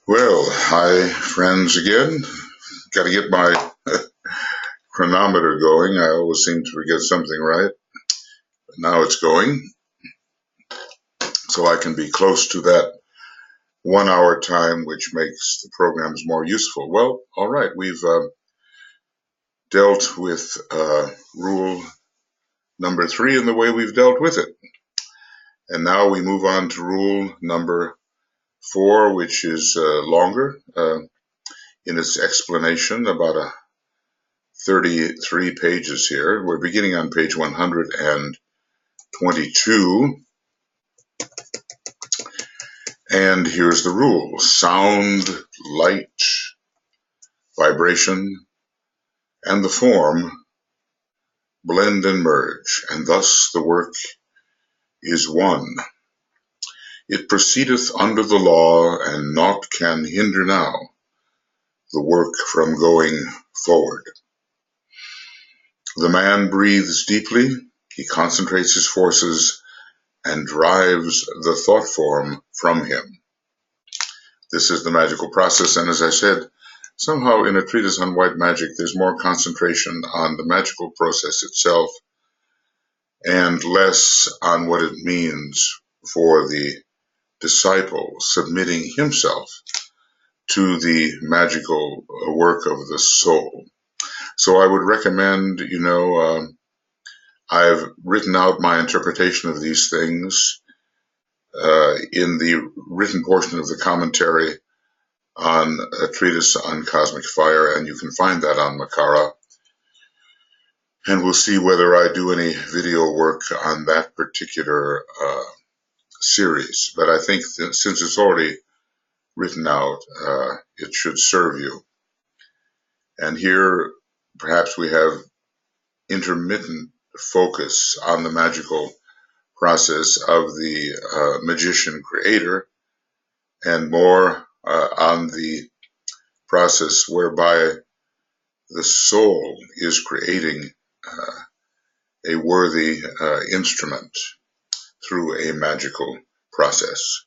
Well, hi friends again. Got to get my chronometer going. I always seem to forget something, right? But now it's going, so I can be close to that 1 hour time, which makes the programs more useful. Well, all right, we've dealt with rule number 3 and the way we've dealt with it. And now we move on to rule number 4, which is longer in its explanation, about 33 pages here. We're beginning on page 122. And here's the rule. Sound, light, vibration, and the form blend and merge, and thus the work is one. It proceedeth under the law, and naught can hinder now the work from going forward. The man breathes deeply, he concentrates his forces, and drives the thought form from him. This is the magical process, and as I said, somehow in a treatise on white magic, there's more concentration on the magical process itself and less on what it means for the disciple submitting himself to the magical work of the soul. So I would recommend, I've written out my interpretation of these things in the written portion of the commentary on a treatise on cosmic fire, and you can find that on Makara. And we'll see whether I do any video work on that particular series. But I think that since it's already written out, it should serve you. And here, perhaps we have intermittent focus on the magical process of the magician creator, and more on the process whereby the soul is creating a worthy instrument through a magical process.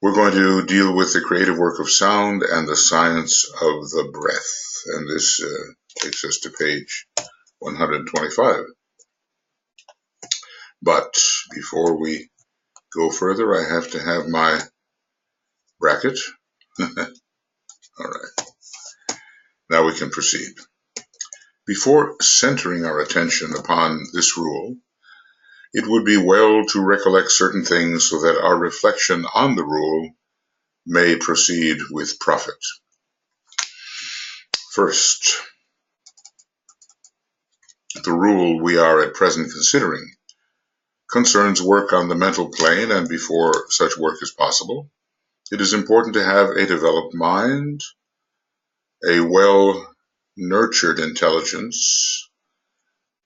We're going to deal with the creative work of sound and the science of the breath, and this takes us to page 125. But before we go further, I have to have my bracket. All right. Now we can proceed. Before centering our attention upon this rule, it would be well to recollect certain things so that our reflection on the rule may proceed with profit. First, the rule we are at present considering concerns work on the mental plane, and before such work is possible, it is important to have a developed mind, a well-nurtured intelligence.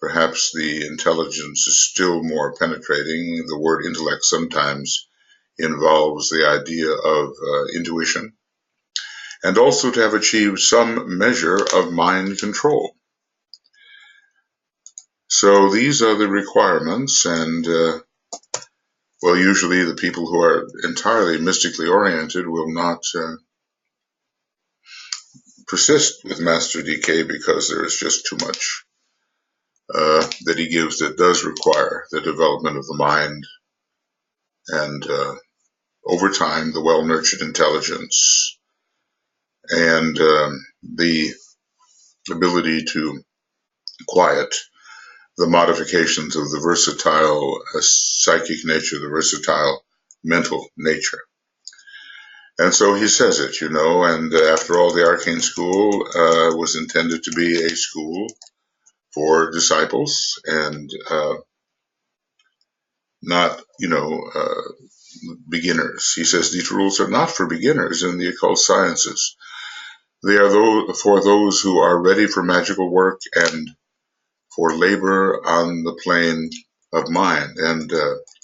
Perhaps the intelligence is still more penetrating. The word intellect sometimes involves the idea of intuition, and also to have achieved some measure of mind control. So these are the requirements, and well, usually the people who are entirely mystically oriented will not persist with Master DK because there is just too much that he gives that does require the development of the mind and over time the well-nurtured intelligence and the ability to quiet the modifications of the versatile psychic nature, the versatile mental nature. And so he says it, and after all, the arcane school was intended to be a school for disciples and not, beginners. He says these rules are not for beginners in the occult sciences. They are for those who are ready for magical work and for labor on the plane of mind. And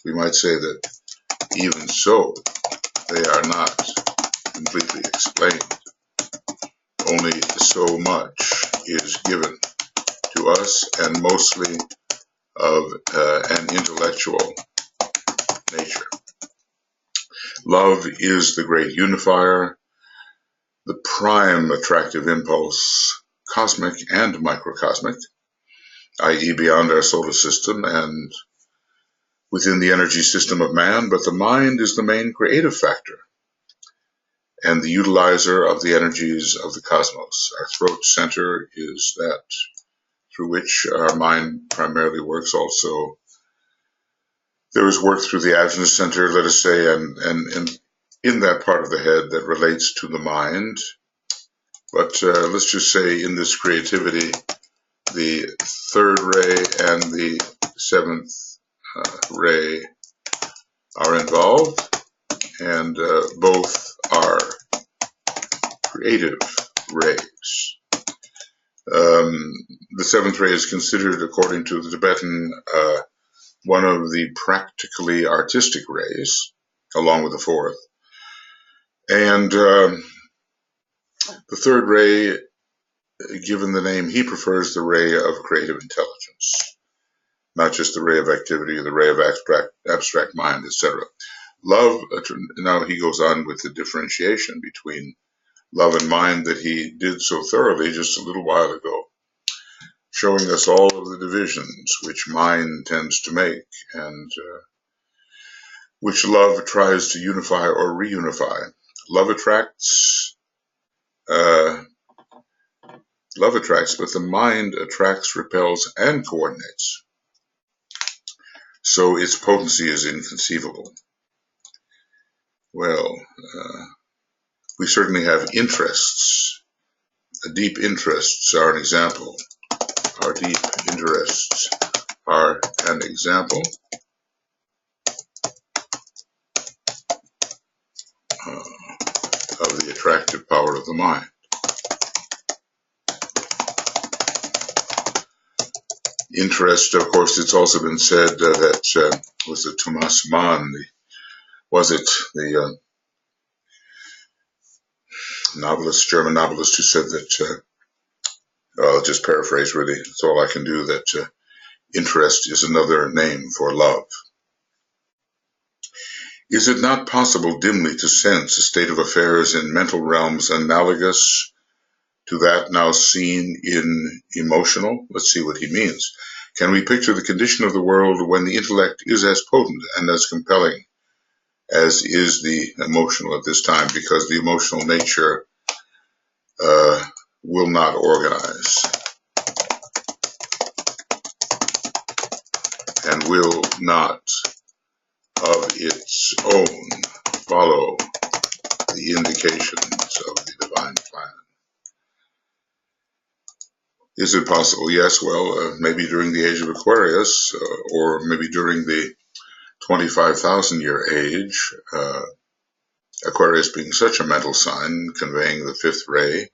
we might say that even so, they are not completely explained. Only so much is given to us, and mostly of an intellectual nature. Love is the great unifier, the prime attractive impulse, cosmic and microcosmic, i.e. beyond our solar system and within the energy system of man, but the mind is the main creative factor and the utilizer of the energies of the cosmos. Our throat center is that through which our mind primarily works. Also, there is work through the ajna center, let us say, and in that part of the head that relates to the mind. But let's just say in this creativity, the third ray and the seventh ray are involved, and both are creative rays. The seventh ray is considered, according to the Tibetan, one of the practically artistic rays, along with the fourth. And the third ray, given the name he prefers, the ray of creative intelligence, not just the ray of activity or the ray of abstract mind, etc. Love, now he goes on with the differentiation between love and mind that he did so thoroughly just a little while ago, showing us all of the divisions which mind tends to make and which love tries to unify or reunify. Love attracts, but the mind attracts, repels, and coordinates. So its potency is inconceivable. Well, we certainly have interests. Deep interests are an example. Our deep interests are an example of the attractive power of the mind. Interest, of course, it's also been said that was it Thomas Mann, the novelist, German novelist, who said that, I'll just paraphrase really, it's all I can do, that interest is another name for love. Is it not possible dimly to sense a state of affairs in mental realms analogous to that now seen in emotional? Let's see what he means. Can we picture the condition of the world when the intellect is as potent and as compelling as is the emotional at this time, because the emotional nature will not organize and will not of its own follow the indications of the divine plan? Is it possible? Yes, well, maybe during the age of Aquarius, or maybe during the 25,000-year age, Aquarius being such a mental sign, conveying the fifth ray,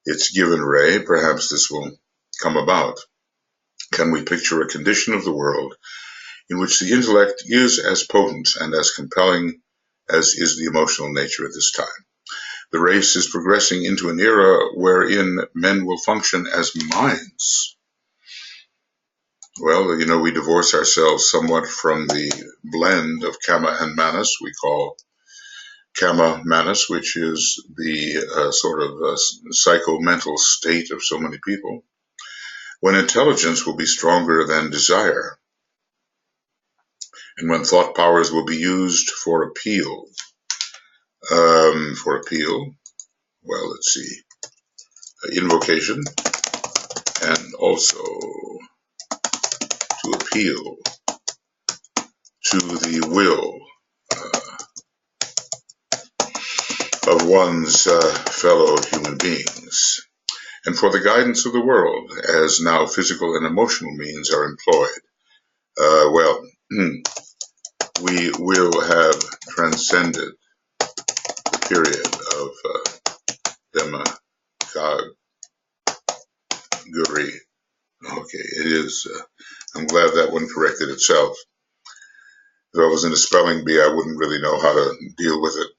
its given ray, perhaps this will come about. Can we picture a condition of the world in which the intellect is as potent and as compelling as is the emotional nature at this time? The race is progressing into an era wherein men will function as minds. Well, you know, we divorce ourselves somewhat from the blend of Kama and Manas. We call Kama Manas, which is the sort of psycho-mental state of so many people, when intelligence will be stronger than desire, and when thought powers will be used for appeal. Well, let's see, invocation, and also to appeal to the will of one's fellow human beings, and for the guidance of the world, as now physical and emotional means are employed. We will have transcended the period of demagoguery. Okay, it is. I'm glad that one corrected itself. If I was in a spelling bee, I wouldn't really know how to deal with it.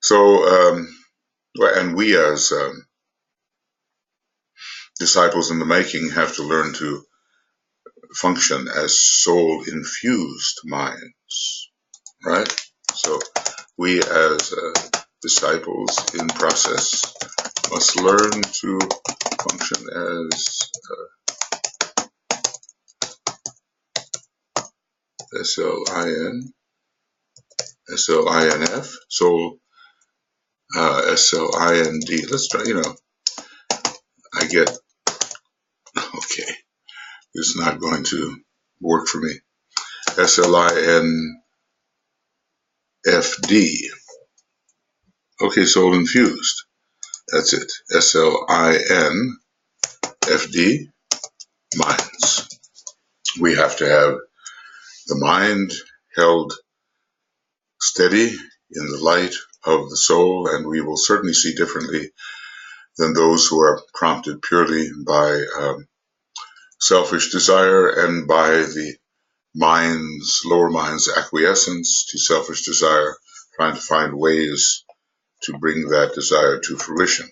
So, and we as disciples in the making have to learn to function as soul-infused minds. right? So we as disciples in process must learn to function as SLIN, SLINF, soul, SLIND. Let's try, I get, okay, it's not going to work for me. SLINFD. Okay, soul infused. That's it. SLINFD, minds. We have to have the mind held steady in the light of the soul, and we will certainly see differently than those who are prompted purely by selfish desire and by the lower mind's acquiescence to selfish desire, trying to find ways to bring that desire to fruition.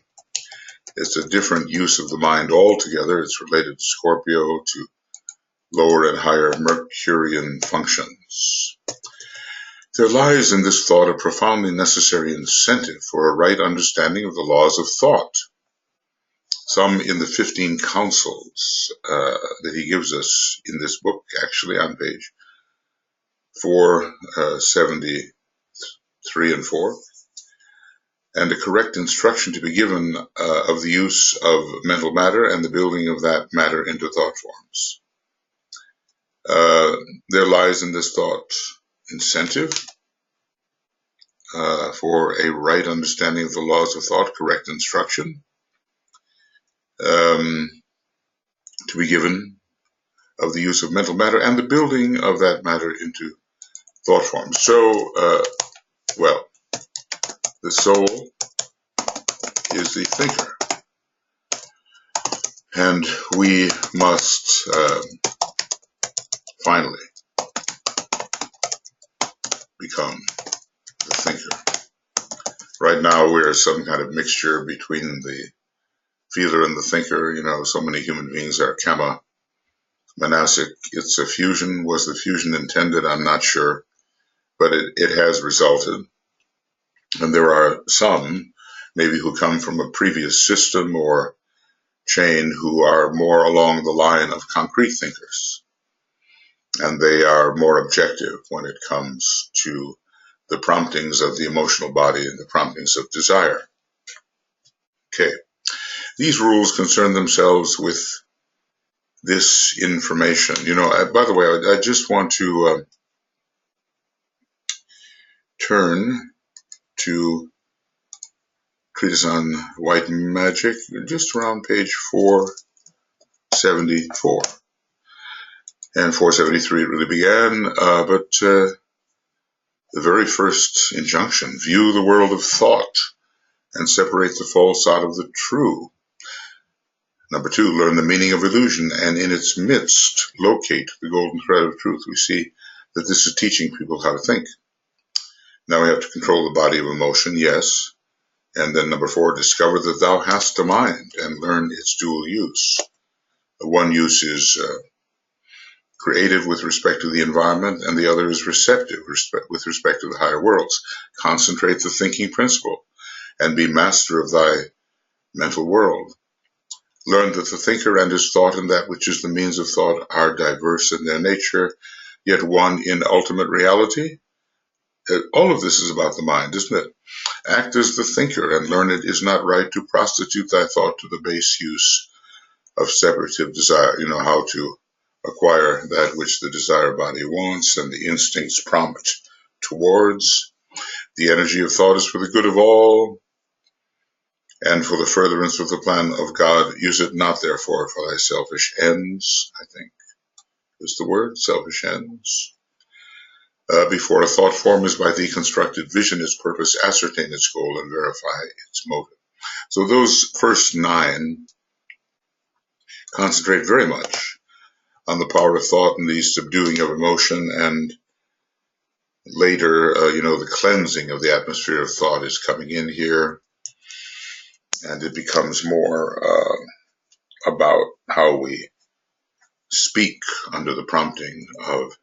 It's a different use of the mind altogether. It's related to Scorpio, to lower and higher Mercurian functions. There lies in this thought a profoundly necessary incentive for a right understanding of the laws of thought. Some in the 15 counsels that he gives us in this book, actually on page 473 and 4, and a correct instruction to be given of the use of mental matter and the building of that matter into thought forms. There lies in this thought incentive for a right understanding of the laws of thought, correct instruction to be given of the use of mental matter and the building of that matter into thought forms. So, well, the soul is the thinker, and we must finally become the thinker. Right now, we're some kind of mixture between the feeler and the thinker. So many human beings are Monastic. It's a fusion. Was the fusion intended? I'm not sure, but it has resulted. And there are some, maybe who come from a previous system or chain, who are more along the line of concrete thinkers. And they are more objective when it comes to the promptings of the emotional body and the promptings of desire. Okay. These rules concern themselves with this information. By the way, I just want to turn to Treatise on White Magic, just around page 474. And 473 it really began, but the very first injunction, view the world of thought and separate the false out of the true. Number 2, learn the meaning of illusion and in its midst locate the golden thread of truth. We see that this is teaching people how to think. Now we have to control the body of emotion, yes. And then number 4, discover that thou hast a mind and learn its dual use. One use is creative with respect to the environment, and the other is receptive with respect to the higher worlds. Concentrate the thinking principle and be master of thy mental world. Learn that the thinker and his thought and that which is the means of thought are diverse in their nature, yet one in ultimate reality. All of this is about the mind, isn't it? Act as the thinker and learn it is not right to prostitute thy thought to the base use of separative desire. How to acquire that which the desire body wants and the instincts prompt towards. The energy of thought is for the good of all and for the furtherance of the plan of God. Use it not, therefore, for thy selfish ends, I think is the word, selfish ends. Before a thought form is by thee constructed, vision its purpose, ascertain its goal, and verify its motive. So those first 9 concentrate very much on the power of thought and the subduing of emotion, and later, the cleansing of the atmosphere of thought is coming in here, and it becomes more about how we speak under the prompting of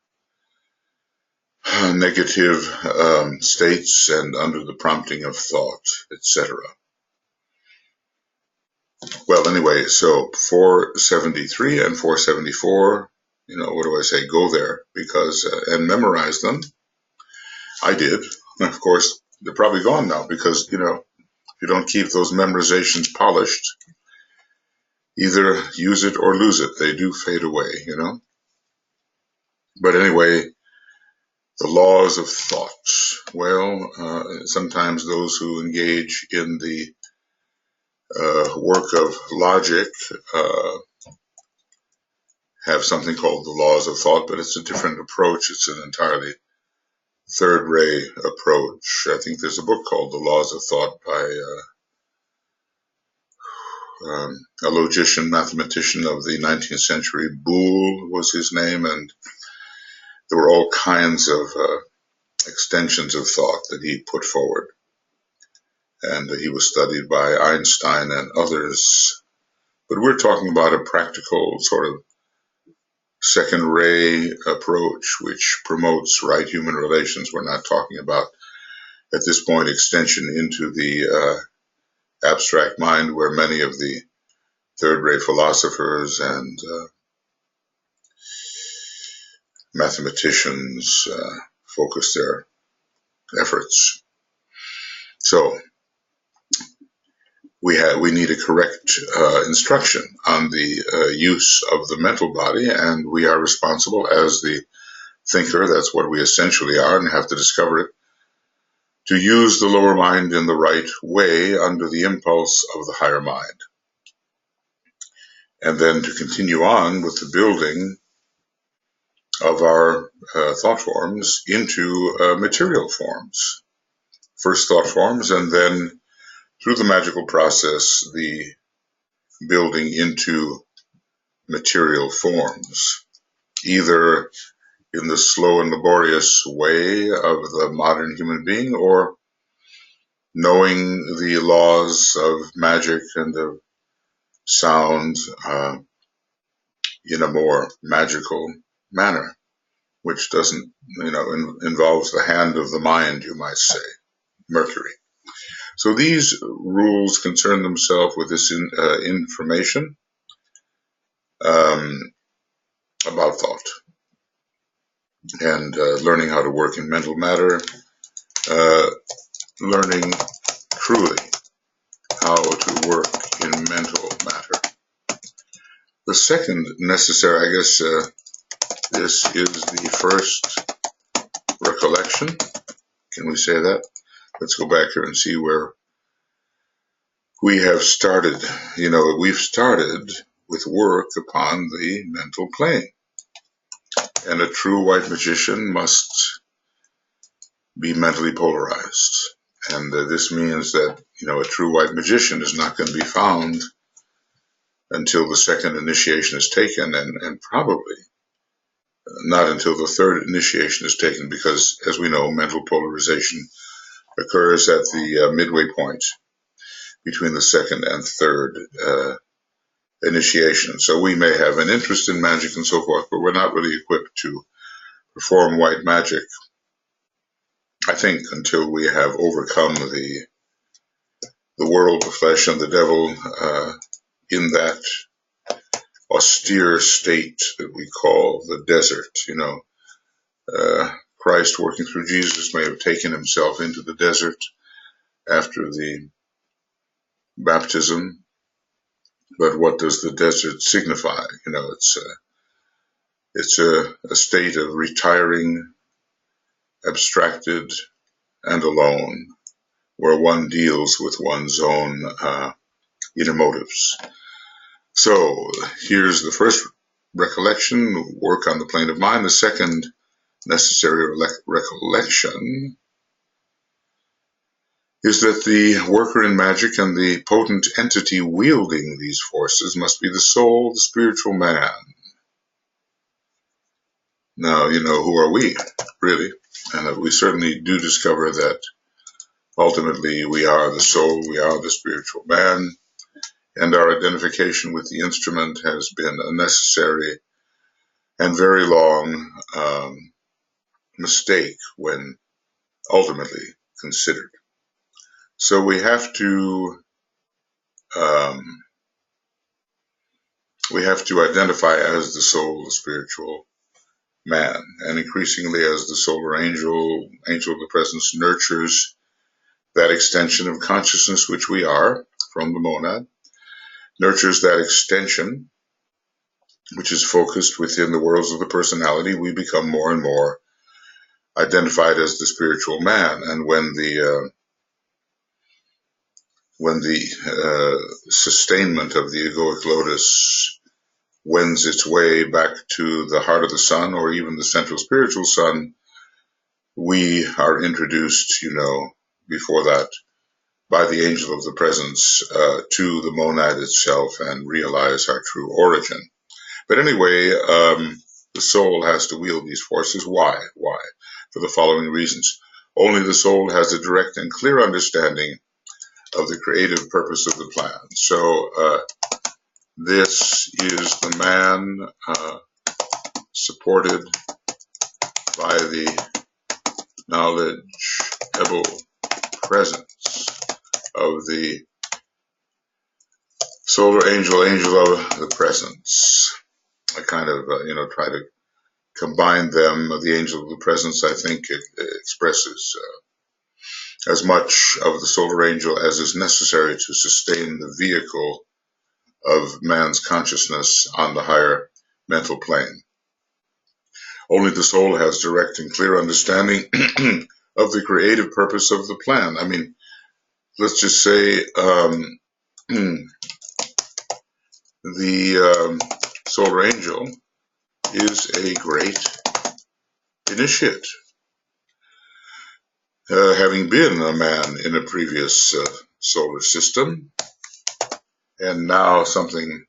negative states and under the prompting of thought, etc. Well, anyway, so 473 and 474, what do I say? Go there and memorize them. I did. Of course, they're probably gone now because, if you don't keep those memorizations polished, either use it or lose it. They do fade away, But anyway, the laws of thought. Well, sometimes those who engage in the work of logic have something called the laws of thought, but it's a different approach. It's an entirely third-ray approach. I think there's a book called The Laws of Thought by a logician, mathematician of the 19th century. Boole was his name, and there were all kinds of extensions of thought that he put forward. And he was studied by Einstein and others. But we're talking about a practical sort of second-ray approach which promotes right human relations. We're not talking about, at this point, extension into the abstract mind where many of the third-ray philosophers and mathematicians focus their efforts. So we need a correct instruction on the use of the mental body, and we are responsible as the thinker, that's what we essentially are, and have to discover it, to use the lower mind in the right way under the impulse of the higher mind. And then to continue on with the building of our thought forms into material forms. First thought forms, and then through the magical process, the building into material forms, either in the slow and laborious way of the modern human being, or knowing the laws of magic and of sound in a more magical manner, which doesn't, involves the hand of the mind, you might say, Mercury. So these rules concern themselves with this information about thought and learning how to work in mental matter, learning truly how to work in mental matter. The second necessary, I guess, this is the first recollection. Can we say that? Let's go back here and see where we have started. We've started with work upon the mental plane. And a true white magician must be mentally polarized. And this means that, a true white magician is not going to be found until the second initiation is taken, and probably not until the third initiation is taken, because, as we know, mental polarization occurs at the midway point between the second and third initiation. So we may have an interest in magic and so forth, but we're not really equipped to perform white magic, I think, until we have overcome the world, the flesh, and the devil in that austere state that we call the desert. Christ, working through Jesus, may have taken himself into the desert after the baptism, but what does the desert signify? It's a state of retiring, abstracted, and alone, where one deals with one's own inner motives. So here's the first recollection, work on the plane of mind. The second necessary recollection is that the worker in magic and the potent entity wielding these forces must be the soul, the spiritual man. Now, who are we, really? And we certainly do discover that ultimately we are the soul, we are the spiritual man, and our identification with the instrument has been a necessary and very long mistake when ultimately considered. So we have to identify as the soul, the spiritual man, and increasingly as the solar angel, angel of the presence, nurtures that extension of consciousness which we are from the monad, nurtures that extension which is focused within the worlds of the personality. We become more and more identified as the spiritual man, and when the sustainment of the egoic lotus wends its way back to the heart of the sun, or even the central spiritual sun, we are introduced, before that, by the angel of the presence to the monad itself and realize our true origin. But anyway, the soul has to wield these forces. Why? Why? For the following reasons. Only the soul has a direct and clear understanding of the creative purpose of the plan. So this is the man supported by the knowledgeable presence of the solar angel, angel of the presence. I kind of, try to combine them. The angel of the presence, I think it expresses as much of the solar angel as is necessary to sustain the vehicle of man's consciousness on the higher mental plane. Only the soul has direct and clear understanding of the creative purpose of the plan. I mean, let's just say the solar angel is a great initiate, having been a man in a previous solar system, and now something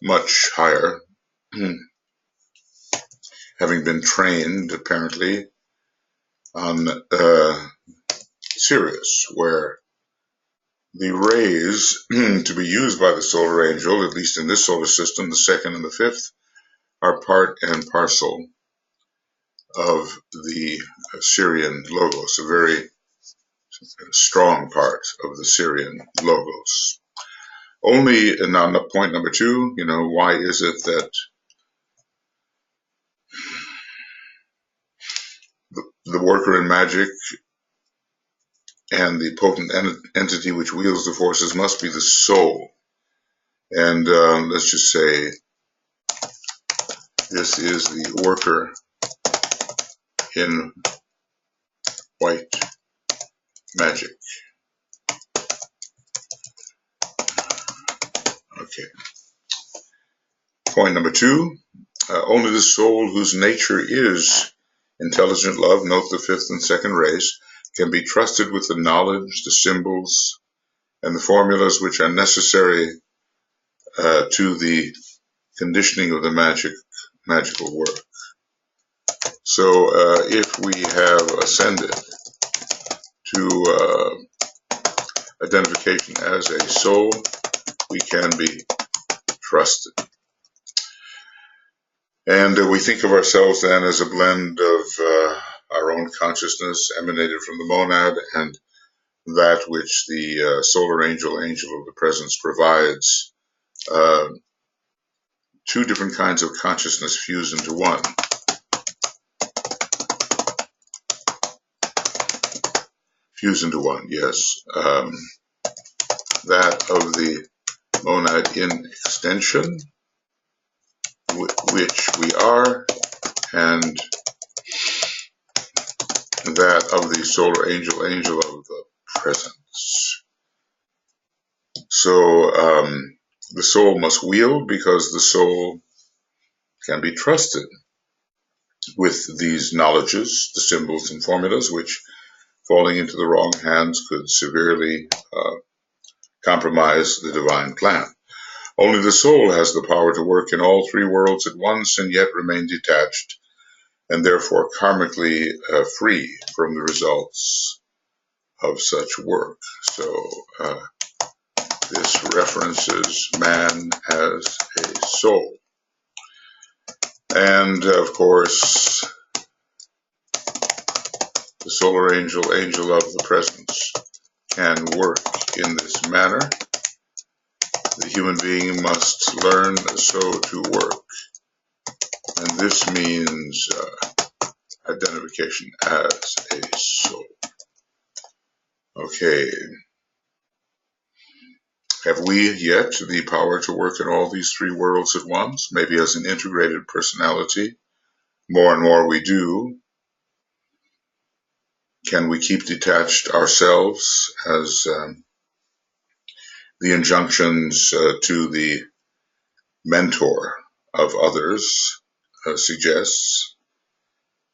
much higher, having been trained apparently on Sirius, where the rays to be used by the solar angel, at least in this solar system, the second and the fifth, are part and parcel of the Sirian logos, a very strong part of the Sirian logos. Only, and on point number two, why is it that the worker in magic and the potent entity which wields the forces must be the soul? And let's just say this is the worker in white magic. Okay. Point number two, only the soul whose nature is intelligent love, note the fifth and second rays, can be trusted with the knowledge, the symbols, and the formulas which are necessary to the conditioning of the magical work. So if we have ascended to identification as a soul, we can be trusted. And we think of ourselves then as a blend of our own consciousness emanated from the monad and that which the solar angel, angel of the presence, provides. Two different kinds of consciousness fuse into one. Fuse into one, yes. That of the monad in extension, which we are, and that of the solar angel, angel of the presence. So the soul must wield because the soul can be trusted with these knowledges, the symbols and formulas, which falling into the wrong hands could severely compromise the divine plan. Only the soul has the power to work in all three worlds at once and yet remain detached and therefore karmically free from the results of such work. So this references man as a soul. And of course, the solar angel, angel of the presence, can work in this manner, the human being must learn so to work. And this means identification as a soul. Okay. Have we yet the power to work in all these three worlds at once, maybe as an integrated personality? More and more we do. Can we keep detached ourselves, as the injunctions to the mentor of others suggests?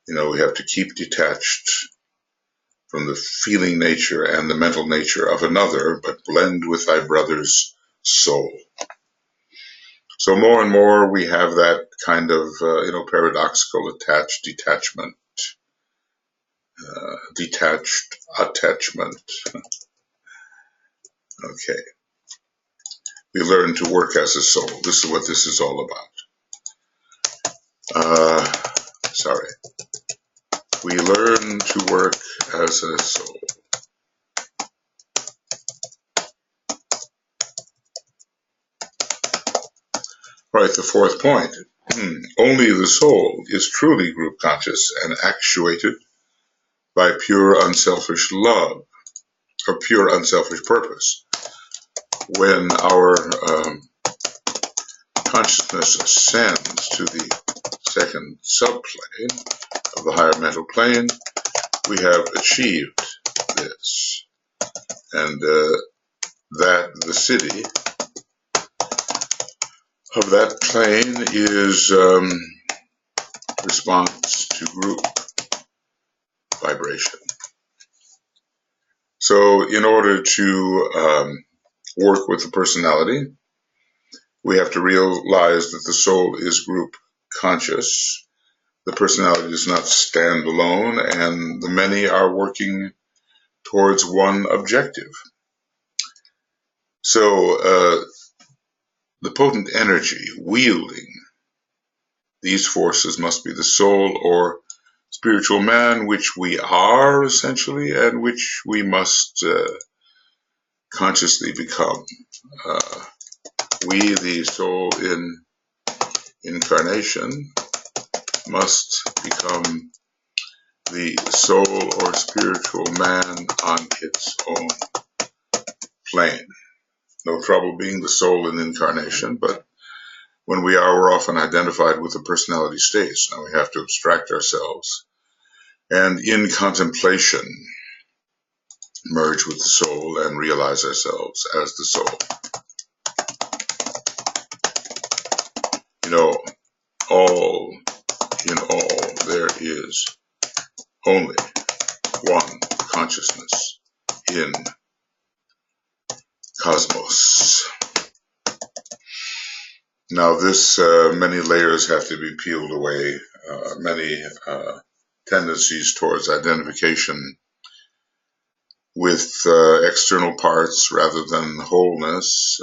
You know, we have to keep detached from the feeling nature and the mental nature of another, but blend with thy brother's soul. So more and more we have that kind of, paradoxical detachment, detached attachment. Okay. We learn to work as a soul. This is what this is all about. We learn to work as a soul. Right, the fourth point. Only the soul is truly group conscious and actuated by pure unselfish love, or pure unselfish purpose. When our consciousness ascends to the second subplane of the higher mental plane, we have achieved this. And that the city of that plane is response to group vibration. So in order to work with the personality, we have to realize that the soul is group conscious. The personality does not stand alone, and the many are working towards one objective. So the potent energy wielding these forces must be the soul or spiritual man, which we are essentially, and which we must consciously become. We, the soul in incarnation, must become the soul or spiritual man on its own plane. No trouble being the soul in incarnation, but when we are, we're often identified with the personality states. Now we have to abstract ourselves and in contemplation merge with the soul and realize ourselves as the soul. All in all, there is only one consciousness in cosmos. Now this, many layers have to be peeled away, many tendencies towards identification with external parts rather than wholeness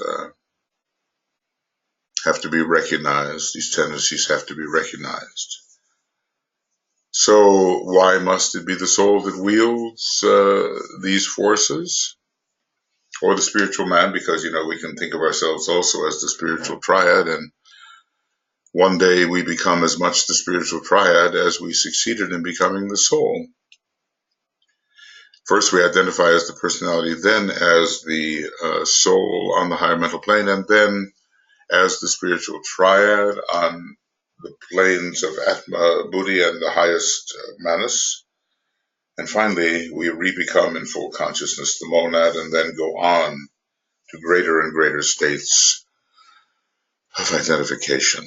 have to be recognized. These tendencies have to be recognized. So why must it be the soul that wields these forces? Or the spiritual man? Because, we can think of ourselves also as the spiritual triad, and one day we become as much the spiritual triad as we succeeded in becoming the soul. First we identify as the personality, then as the soul on the higher mental plane, and then as the spiritual triad on the planes of Atma, Buddhi, and the highest Manas. And finally, we re-become in full consciousness the monad, and then go on to greater and greater states of identification.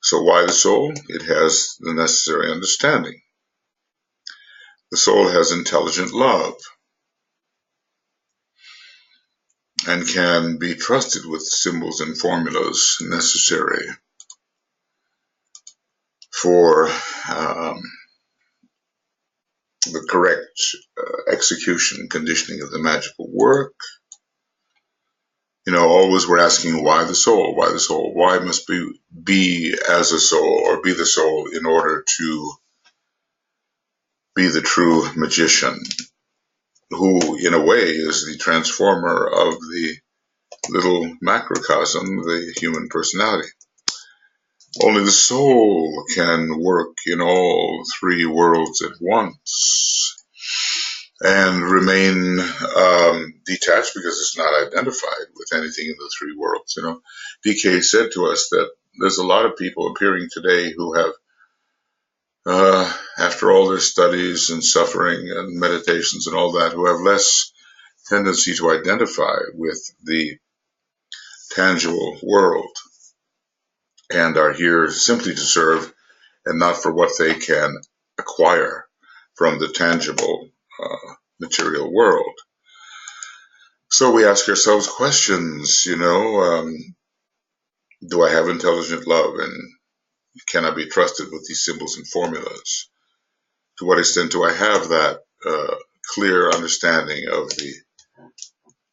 So why the soul? It has the necessary understanding. The soul has intelligent love and can be trusted with the symbols and formulas necessary for the correct execution and conditioning of the magical work. Always we're asking why the soul? Why the soul? Why must be as a soul or be the soul in order to be the true magician, who in a way is the transformer of the little macrocosm, the human personality. Only the soul can work in all three worlds at once and remain detached because it's not identified with anything in the three worlds. DK said to us that there's a lot of people appearing today who have, after all their studies and suffering and meditations and all that, who have less tendency to identify with the tangible world and are here simply to serve and not for what they can acquire from the tangible material world. So we ask ourselves questions, do I have intelligent love, and can I be trusted with these symbols and formulas? To what extent do I have that clear understanding of the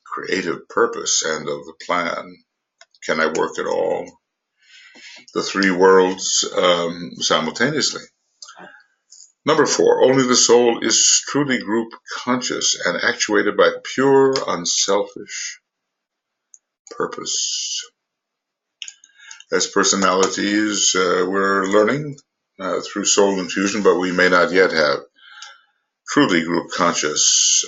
creative purpose and of the plan? Can I work at all the three worlds simultaneously? Number 4, only the soul is truly group conscious and actuated by pure, unselfish purpose. As personalities, we're learning through soul infusion, but we may not yet have truly group consciousness,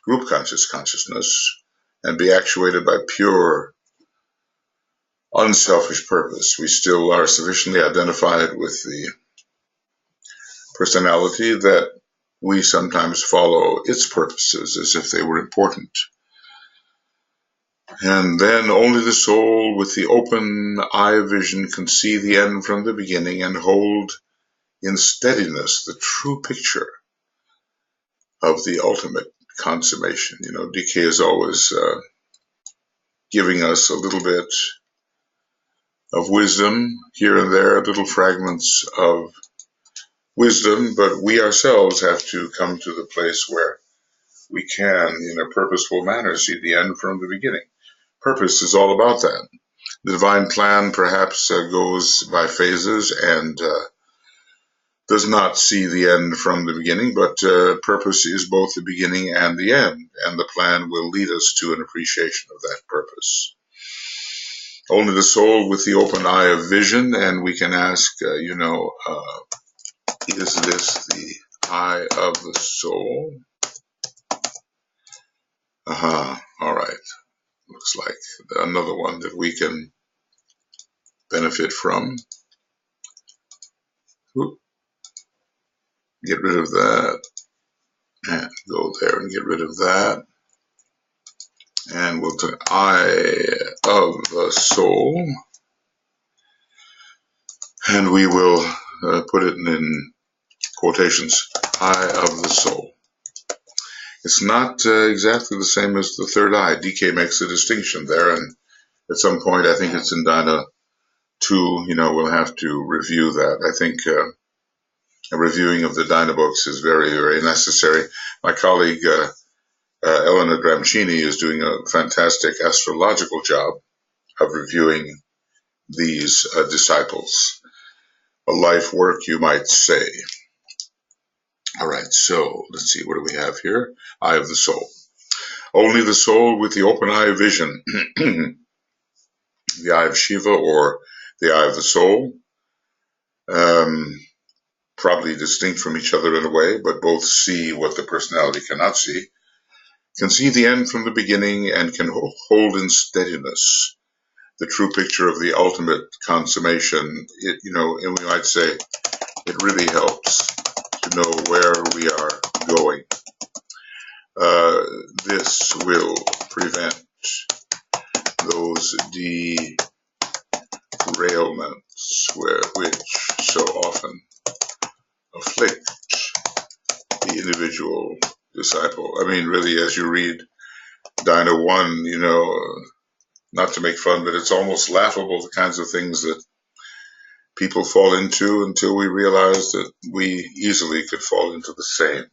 group consciousness, and be actuated by pure, unselfish purpose. We still are sufficiently identified with the personality that we sometimes follow its purposes as if they were important. And then only the soul with the open eye vision can see the end from the beginning and hold in steadiness the true picture of the ultimate consummation. DK is always giving us a little bit of wisdom here and there, little fragments of wisdom, but we ourselves have to come to the place where we can, in a purposeful manner, see the end from the beginning. Purpose is all about that. The divine plan perhaps goes by phases and does not see the end from the beginning, but purpose is both the beginning and the end, and the plan will lead us to an appreciation of that purpose. Only the soul with the open eye of vision, and we can ask, is this the eye of the soul? All right. Looks like another one that we can benefit from. Get rid of that, and go there and get rid of that. And we'll do eye of the soul. And we will put it in quotations, eye of the soul. It's not exactly the same as the third eye. DK makes a distinction there, and at some point, I think it's in Dana 2, we'll have to review that. I think a reviewing of the Dana books is very, very necessary. My colleague, Elena Dramcini, is doing a fantastic astrological job of reviewing these disciples. A life work, you might say. All right, so let's see, what do we have here? Eye of the soul. Only the soul with the open eye vision, the eye of Shiva or the eye of the soul, probably distinct from each other in a way, but both see what the personality cannot see, can see the end from the beginning and can hold in steadiness the true picture of the ultimate consummation. And we might say it really helps to know where we are going. This will prevent those derailments which so often afflict the individual disciple. I mean, really, as you read Dina 1, not to make fun, but it's almost laughable the kinds of things that people fall into until we realize that we easily could fall into the same.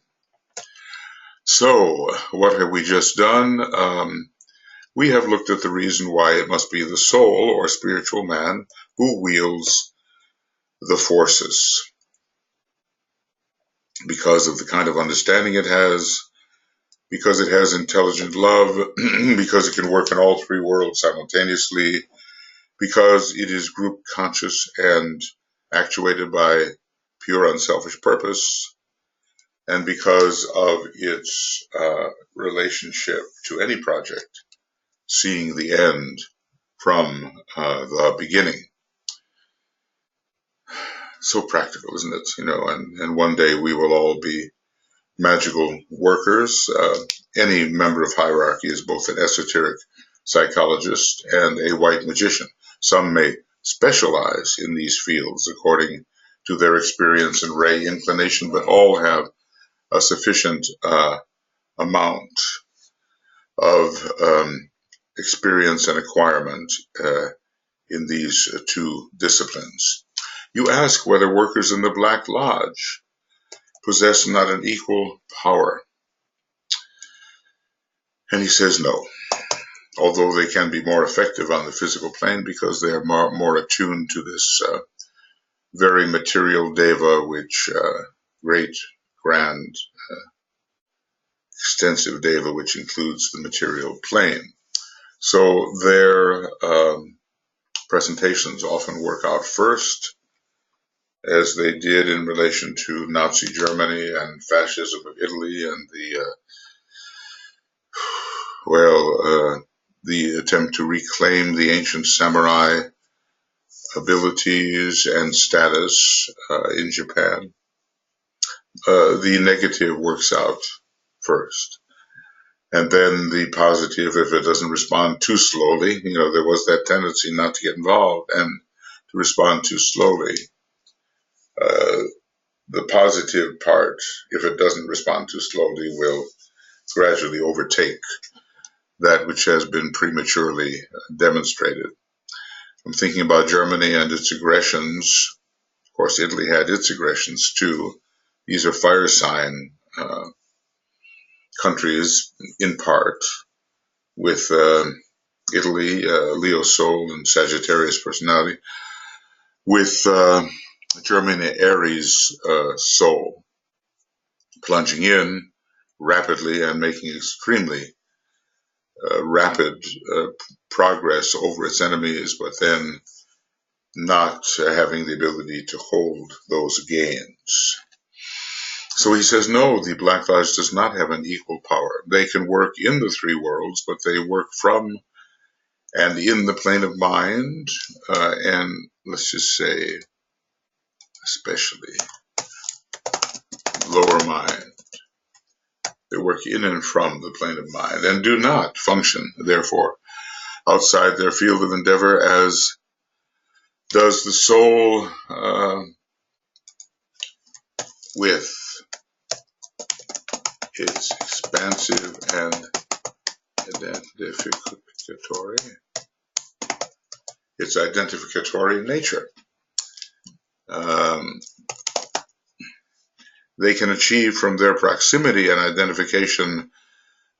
So, what have we just done? We have looked at the reason why it must be the soul or spiritual man who wields the forces. because of the kind of understanding it has, because it has intelligent love, because it can work in all three worlds simultaneously, because it is group conscious and actuated by pure unselfish purpose, and because of its relationship to any project, seeing the end from the beginning. So practical, isn't it? And one day we will all be magical workers. Any member of hierarchy is both an esoteric psychologist and a white magician. Some may specialize in these fields according to their experience and ray inclination, but all have a sufficient amount of experience and acquirement in these two disciplines. You ask whether workers in the Black Lodge possess not an equal power. And he says no, although they can be more effective on the physical plane because they are more attuned to this very material deva, which great, grand, extensive deva, which includes the material plane. So their presentations often work out first, as they did in relation to Nazi Germany and fascism of Italy and the attempt to reclaim the ancient samurai abilities and status in Japan. The negative works out first. And then the positive, if it doesn't respond too slowly, there was that tendency not to get involved and to respond too slowly. The positive part, if it doesn't respond too slowly, will gradually overtake that which has been prematurely demonstrated. I'm thinking about Germany and its aggressions. Of course, Italy had its aggressions too. These are fire sign countries, in part, with Italy, Leo Soul and Sagittarius personality, with Germany, Aries soul, plunging in rapidly and making extremely rapid progress over its enemies, but then not having the ability to hold those gains. So he says, no, the Black Lodge does not have an equal power. They can work in the three worlds, but they work from and in the plane of mind, and let's just say, especially lower mind. They work in and from the plane of mind and do not function, therefore, outside their field of endeavor as does the soul with its expansive and identificatory nature. They can achieve from their proximity and identification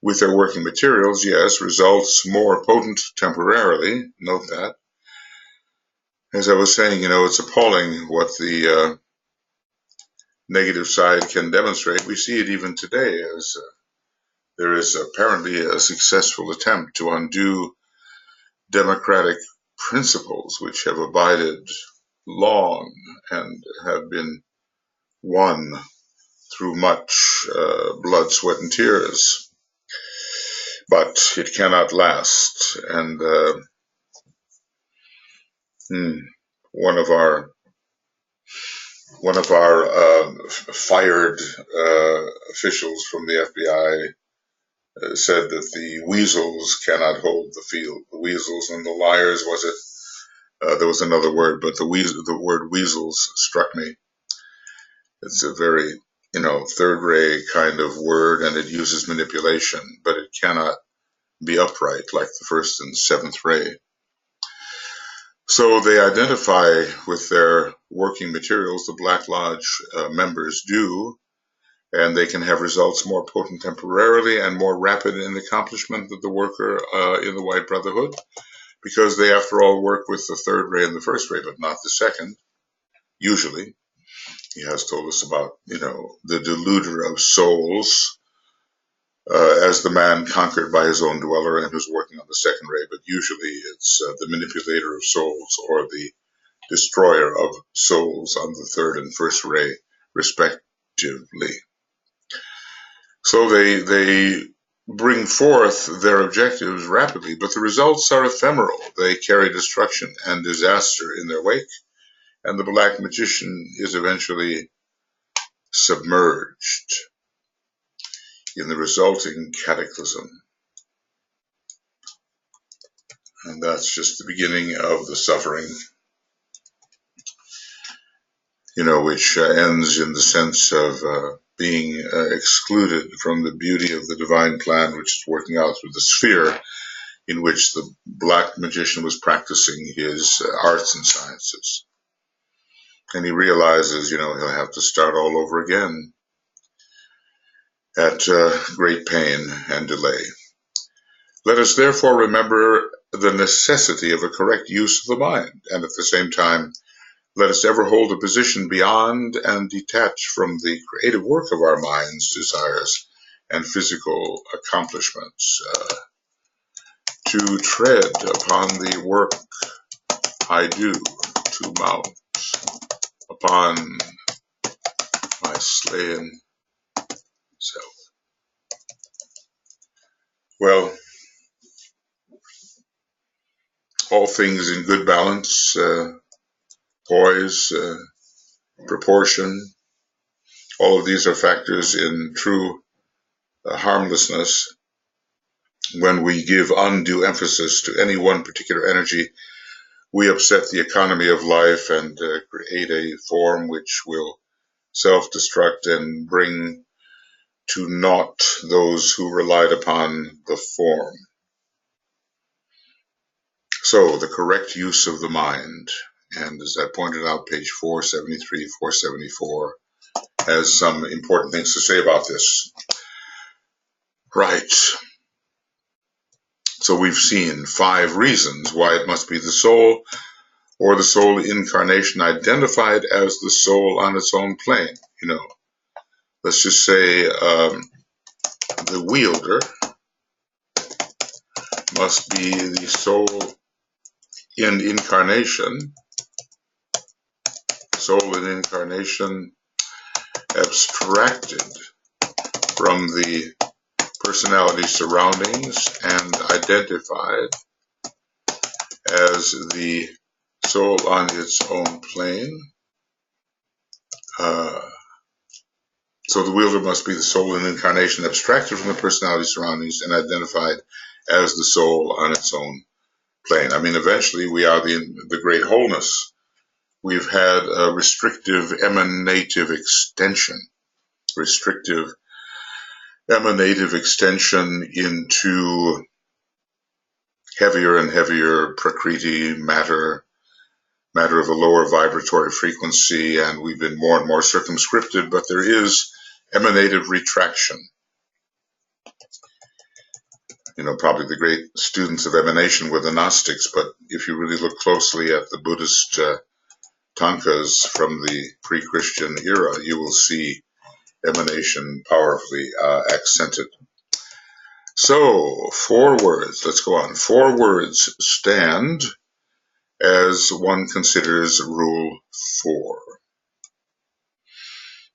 with their working materials, yes, results more potent temporarily. Note that. As I was saying, it's appalling what the negative side can demonstrate. We see it even today as there is apparently a successful attempt to undo democratic principles which have abided long and have been won through much blood, sweat, and tears. But it cannot last. And one of our fired officials from the FBI said that the weasels cannot hold the field. The weasels and the liars, was it? There was another word, but the word weasels struck me. It's a very, third-ray kind of word, and it uses manipulation, but it cannot be upright like the first and seventh ray. So they identify with their working materials, the Black Lodge members do, and they can have results more potent temporarily and more rapid in the accomplishment of the worker in the White Brotherhood, because they, after all, work with the third ray and the first ray, but not the second, usually. He has told us about, the deluder of souls, as the man conquered by his own dweller and who's working on the second ray, but usually it's the manipulator of souls or the destroyer of souls on the third and first ray, respectively. So they bring forth their objectives rapidly, but the results are ephemeral. They carry destruction and disaster in their wake, and the black magician is eventually submerged in the resulting cataclysm. And that's just the beginning of the suffering, which ends in the sense of being excluded from the beauty of the divine plan, which is working out through the sphere in which the black magician was practicing his arts and sciences. And he realizes, he'll have to start all over again at great pain and delay. Let us therefore remember the necessity of a correct use of the mind, and at the same time, let us ever hold a position beyond and detached from the creative work of our minds, desires, and physical accomplishments. To tread upon the work I do, to mount upon my slain self. Well, all things in good balance, poise, proportion, all of these are factors in true harmlessness. When we give undue emphasis to any one particular energy, we upset the economy of life and create a form which will self-destruct and bring to naught those who relied upon the form. So, the correct use of the mind, and as I pointed out, page 473, 474, has some important things to say about this. Right. So we've seen 5 reasons why it must be the soul or the soul incarnation identified as the soul on its own plane. Let's just say the wielder must be the soul in incarnation, abstracted from the personality surroundings and identified as the soul on its own plane. So the wielder must be the soul in incarnation, abstracted from the personality surroundings and identified as the soul on its own plane. I mean, eventually we are the great wholeness. We've had a restrictive emanative extension into heavier and heavier prakriti matter of a lower vibratory frequency, and we've been more and more circumscripted, but there is emanative retraction. Probably the great students of emanation were the Gnostics, but if you really look closely at the Buddhist tankas from the pre-Christian era, you will see emanation powerfully accented. So, 4 words, let's go on. 4 words stand as one considers rule 4.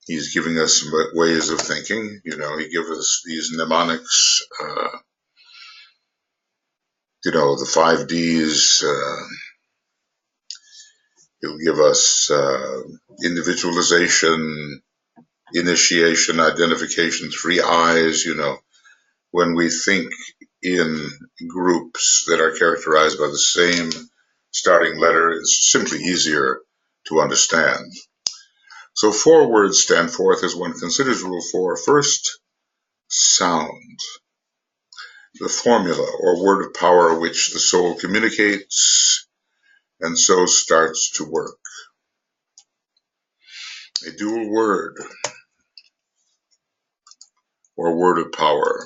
He's giving us some ways of thinking. He gives us these mnemonics, the 5 Ds. He'll give us individualization, initiation, identification, 3 I's, when we think in groups that are characterized by the same starting letter, it's simply easier to understand. So 4 words stand forth as one considers rule 4. First, sound. The formula or word of power which the soul communicates and so starts to work. A dual word or word of power.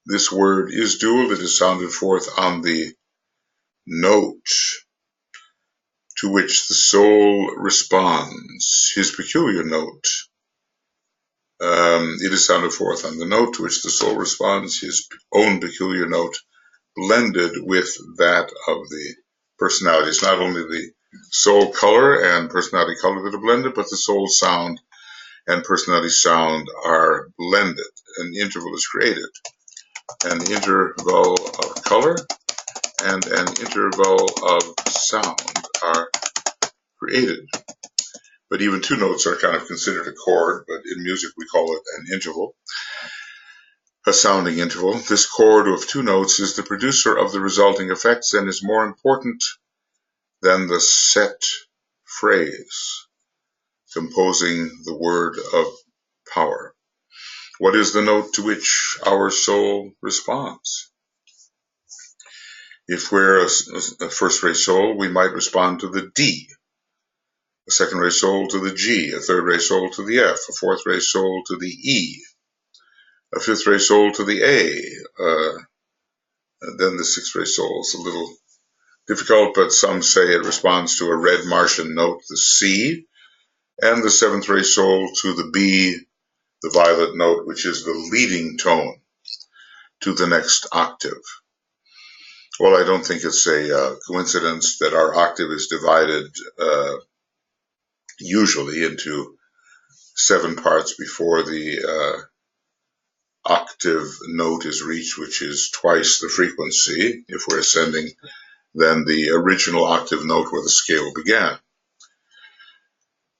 This word is dual. It is sounded forth on the note to which the soul responds, his peculiar note. It is sounded forth on the note to which the soul responds, his own peculiar note, blended with that of the personality. It's not only the soul color and personality color that are blended, but the soul sound and personality sound are blended. An interval is created. An interval of color and an interval of sound are created. But even two notes are kind of considered a chord, but in music we call it an interval, a sounding interval. This chord of two notes is the producer of the resulting effects and is more important than the set phrase composing the word of power. What is the note to which our soul responds? If we're a first-rate soul, we might respond to the D, a second-rate soul to the G, a third-rate soul to the F, a fourth-rate soul to the E, a fifth-rate soul to the A. Then the sixth-rate soul is a little difficult, but some say it responds to a red Martian note, the C, and the seventh-rate soul to the B, the violet note, which is the leading tone to the next octave. Well, I don't think it's a coincidence that our octave is divided usually into 7 parts before the octave note is reached, which is twice the frequency, if we're ascending, than the original octave note where the scale began.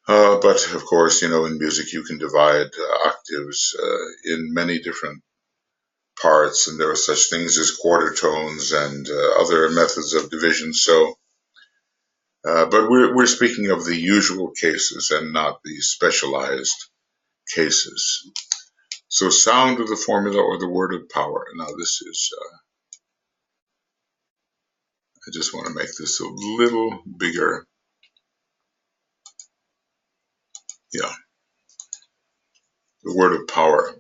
But of course, you know, in music you can divide octaves in many different parts, and there are such things as quarter tones and other methods of division. So, but we're speaking of the usual cases and not the specialized cases. So, sound of the formula or the word of power. Now, this is. I just want to make this a little bigger. Yeah, the word of power,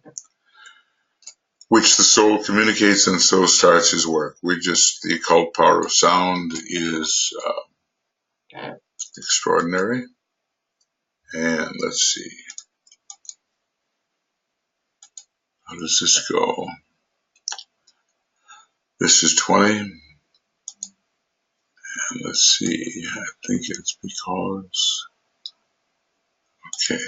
which the soul communicates, and so starts his work. The occult power of sound is extraordinary. And let's see, how does this go? This is 20. And let's see, I think it's because, okay.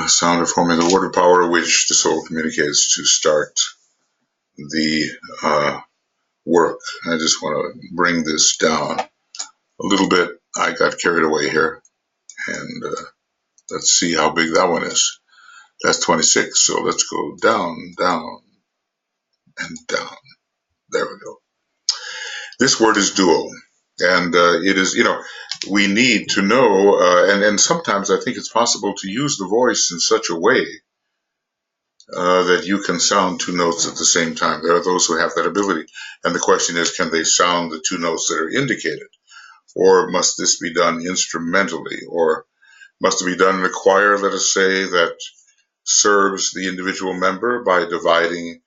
Sound of forming the word of power, which the soul communicates to start the work. I just want to bring this down a little bit. I got carried away here, and let's see how big that one is. That's 26, so let's go down, down, and down. There we go. This word is duo, and it is, you know, we need to know, and sometimes I think it's possible to use the voice in such a way that you can sound two notes at the same time. There are those who have that ability, and the question is, can they sound the two notes that are indicated? Or must this be done instrumentally? Or must it be done in a choir, let us say, that serves the individual member by dividing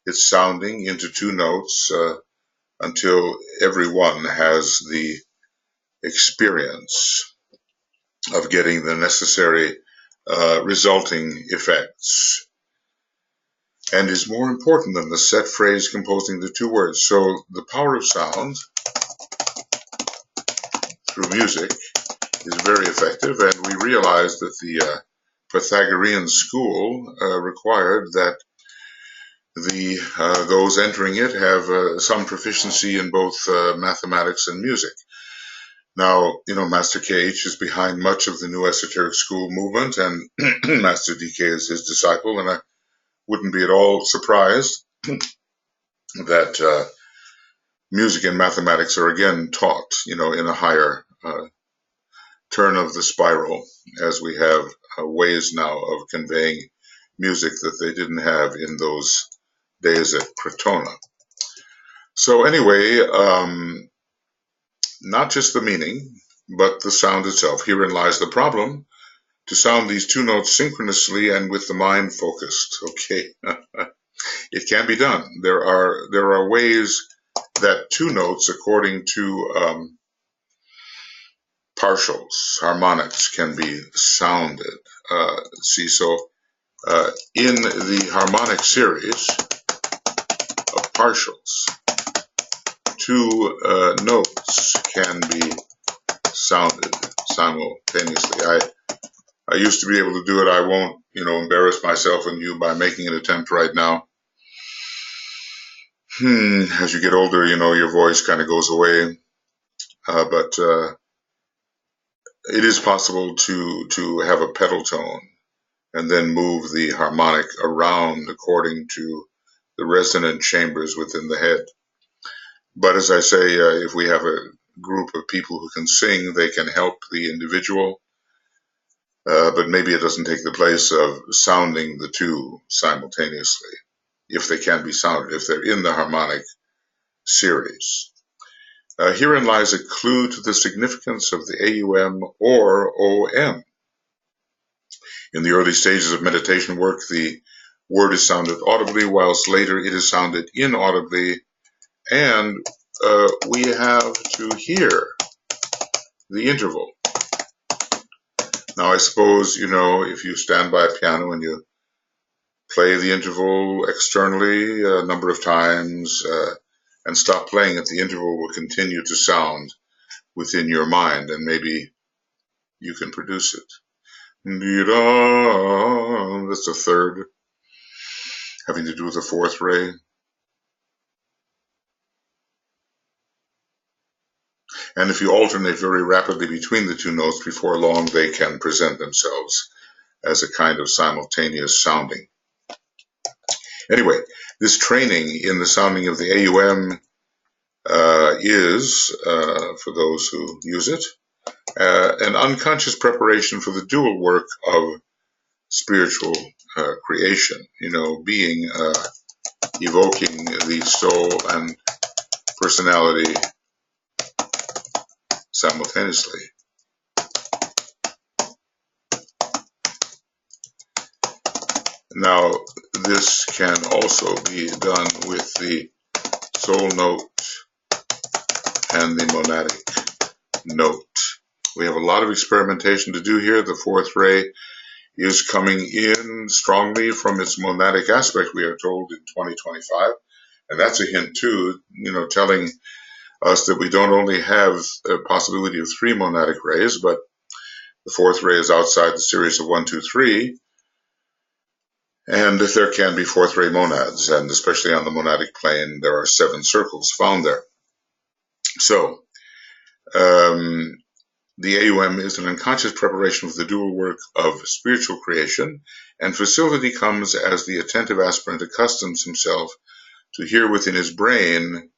its sounding into two notes until everyone has the experience of getting the necessary resulting effects, and is more important than the set phrase composing the two words. So the power of sound through music is very effective, and we realize that the Pythagorean school required that those entering it have some proficiency in both mathematics and music. Now, you know, Master KH is behind much of the New Esoteric School movement, and Master DK is his disciple, and I wouldn't be at all surprised that music and mathematics are again taught, you know, in a higher turn of the spiral, as we have ways now of conveying music that they didn't have in those days at Crotona. So anyway, not just the meaning, but the sound itself. Herein lies the problem: to sound these two notes synchronously and with the mind focused. Okay, it can be done. There are ways that two notes, according to partials, harmonics, can be sounded. See, so in the harmonic series of partials, two notes can be sounded simultaneously. I used to be able to do it. I won't, embarrass myself and you by making an attempt right now. As you get older, your voice kind of goes away. But it is possible to have a pedal tone and then move the harmonic around according to the resonant chambers within the head. But as I say, if we have a group of people who can sing, they can help the individual. But maybe it doesn't take the place of sounding the two simultaneously, if they can be sounded, if they're in the harmonic series. Herein lies a clue to the significance of the AUM or OM. In the early stages of meditation work, the word is sounded audibly, whilst later it is sounded inaudibly, and we have to hear the interval. Now, I suppose, if you stand by a piano and you play the interval externally a number of times and stop playing it, the interval will continue to sound within your mind, and maybe you can produce it. That's the third, having to do with the fourth ray. And if you alternate very rapidly between the two notes, before long they can present themselves as a kind of simultaneous sounding. Anyway, this training in the sounding of the AUM is, for those who use it, an unconscious preparation for the dual work of spiritual creation, being, evoking the soul and personality simultaneously. Now, this can also be done with the soul note and the monadic note. We have a lot of experimentation to do here. The fourth ray is coming in strongly from its monadic aspect, we are told, in 2025. And that's a hint, too, telling us that we don't only have a possibility of 3 monadic rays, but the fourth ray is outside the series of 1, 2, 3. And there can be fourth ray monads, and especially on the monadic plane, there are 7 circles found there. So, the AUM is an unconscious preparation for the dual work of spiritual creation, and facility comes as the attentive aspirant accustoms himself to hear within his brain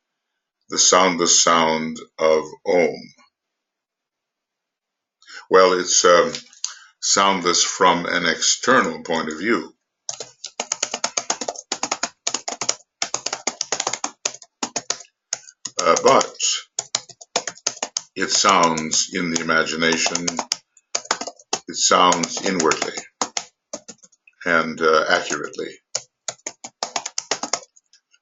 the soundless sound of Om. Well, it's soundless from an external point of view. But it sounds in the imagination, it sounds inwardly and accurately.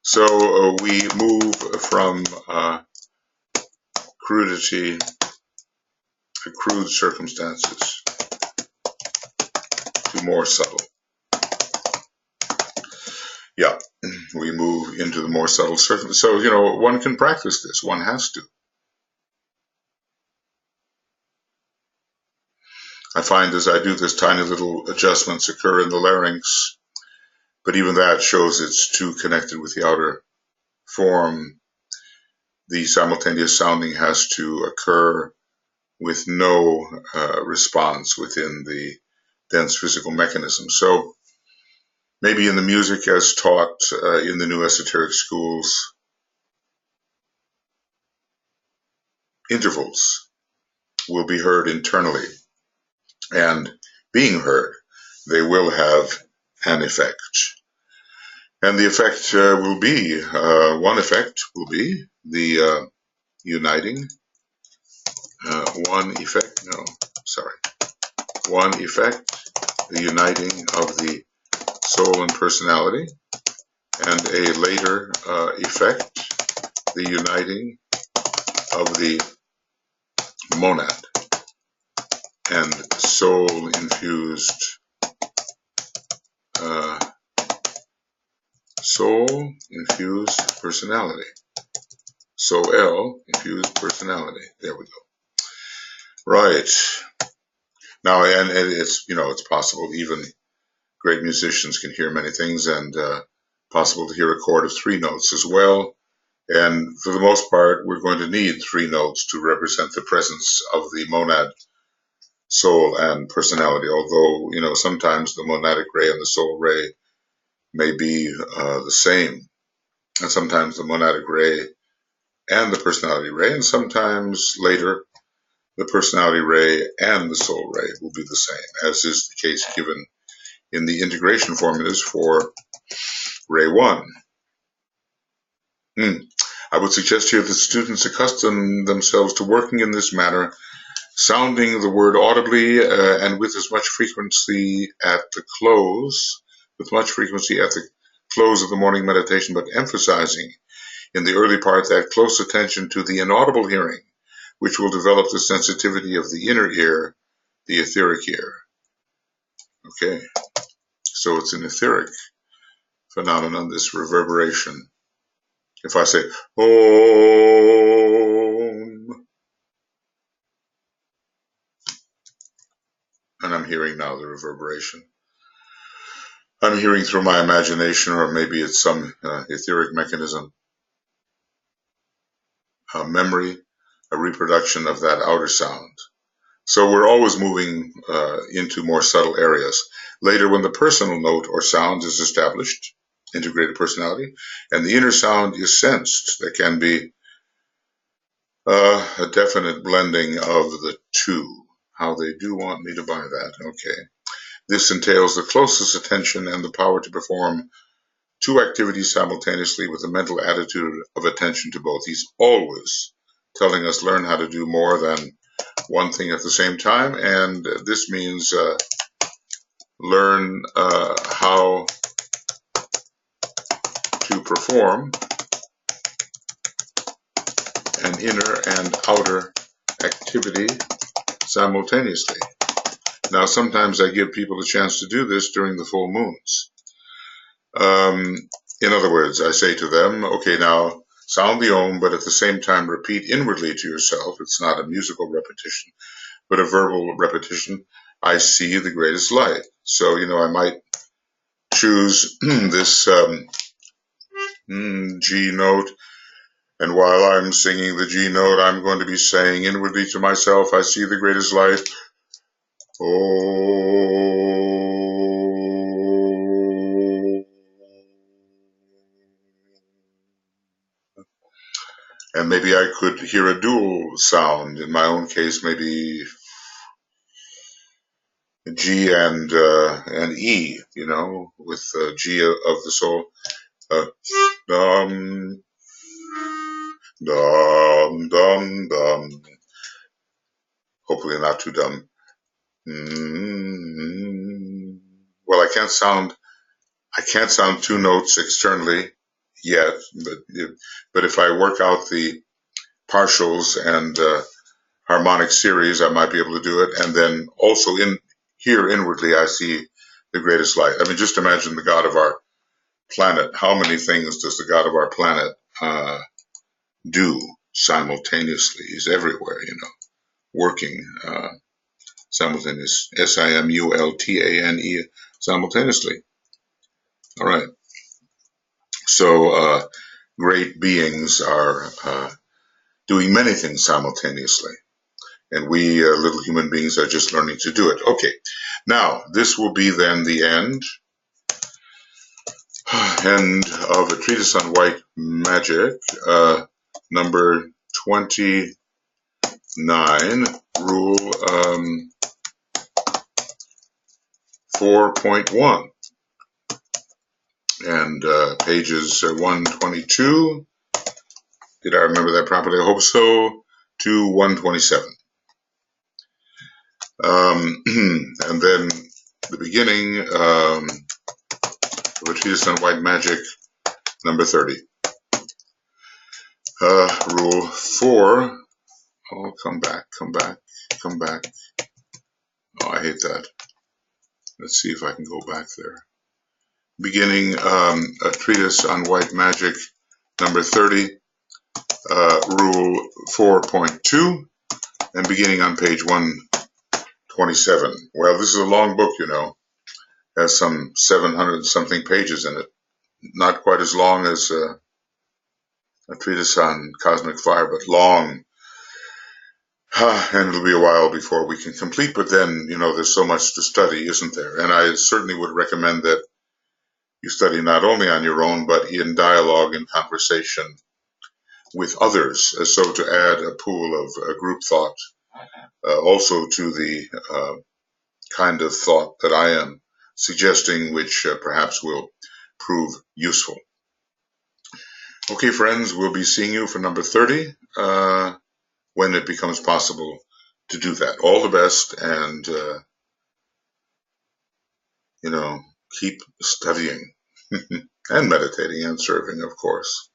So we move from crudity to crude circumstances to more subtle. Yeah, we move into the more subtle circumstances. So, one can practice this, one has to. I find as I do this, tiny little adjustments occur in the larynx, but even that shows it's too connected with the outer form. The simultaneous sounding has to occur with no response within the dense physical mechanism. So maybe in the music as taught in the new esoteric schools, intervals will be heard internally, and being heard, they will have an effect. And the effect will be, one effect will be the uniting, one effect, the uniting of the soul and personality, and a later effect the uniting of the monad and soul-infused personality. Soul-infused personality. There we go. Right. Now, and it's, it's possible even great musicians can hear many things, and possible to hear a chord of 3 notes as well. And for the most part, we're going to need 3 notes to represent the presence of the monad, soul, and personality. Although, sometimes the monadic ray and the soul ray may be the same. And sometimes the monadic ray and the personality ray, and sometimes later the personality ray and the soul ray will be the same, as is the case given in the integration formulas for ray 1. I would suggest here that students accustom themselves to working in this manner, sounding the word audibly and with much frequency at the close of the morning meditation, but emphasizing in the early part that close attention to the inaudible hearing, which will develop the sensitivity of the inner ear, the etheric ear. Okay, so it's an etheric phenomenon, this reverberation. If I say, Om, and I'm hearing now the reverberation. I'm hearing through my imagination, or maybe it's some etheric mechanism, a memory, a reproduction of that outer sound. So we're always moving into more subtle areas. Later, when the personal note or sound is established, integrated personality, and the inner sound is sensed, there can be a definite blending of the two. How they do want me to buy that. Okay. This entails the closest attention and the power to perform 2 activities simultaneously with a mental attitude of attention to both. He's always telling us learn how to do more than one thing at the same time, and this means learn how to perform an inner and outer activity simultaneously. Now, sometimes I give people a chance to do this during the full moons. In other words, I say to them, okay, now sound the Om, but at the same time repeat inwardly to yourself. It's not a musical repetition, but a verbal repetition. I see the greatest light. So, I might choose this G note, and while I'm singing the G note, I'm going to be saying inwardly to myself, I see the greatest light. Oh. And maybe I could hear a dual sound. In my own case, maybe G and E, with G of the soul. Dum, dum, dum, dum. Hopefully not too dumb. Well, I can't sound 2 notes externally yet, but if I work out the partials and harmonic series, I might be able to do it. And then also here inwardly, I see the greatest light. I mean, just imagine the God of our planet. How many things does the God of our planet do simultaneously? He's everywhere, working simultaneous, simultane, simultaneously. All right. So great beings are doing many things simultaneously. And we little human beings are just learning to do it. Okay, now this will be then the end of a treatise on white magic, number 29, rule 4.1, and pages 122. Did I remember that properly? I hope so. To 127. And then the beginning of a treatise on white magic, number 30. Rule 4. Oh, come back. Oh, I hate that. Let's see if I can go back there. Beginning a treatise on white magic, number 30, rule 4.2, and beginning on page 127. Well, this is a long book, you know. Has some 700 something pages in it. Not quite as long as a treatise on cosmic fire, but long. And it'll be a while before we can complete, but then, you know, there's so much to study, isn't there? And I certainly would recommend that you study not only on your own, but in dialogue and conversation with others, so to add a pool of group thought, also to the kind of thought that I am suggesting, which perhaps will prove useful. Okay, friends, we'll be seeing you for number 30 when it becomes possible to do that. All the best, and, you know, keep studying and meditating and serving, of course.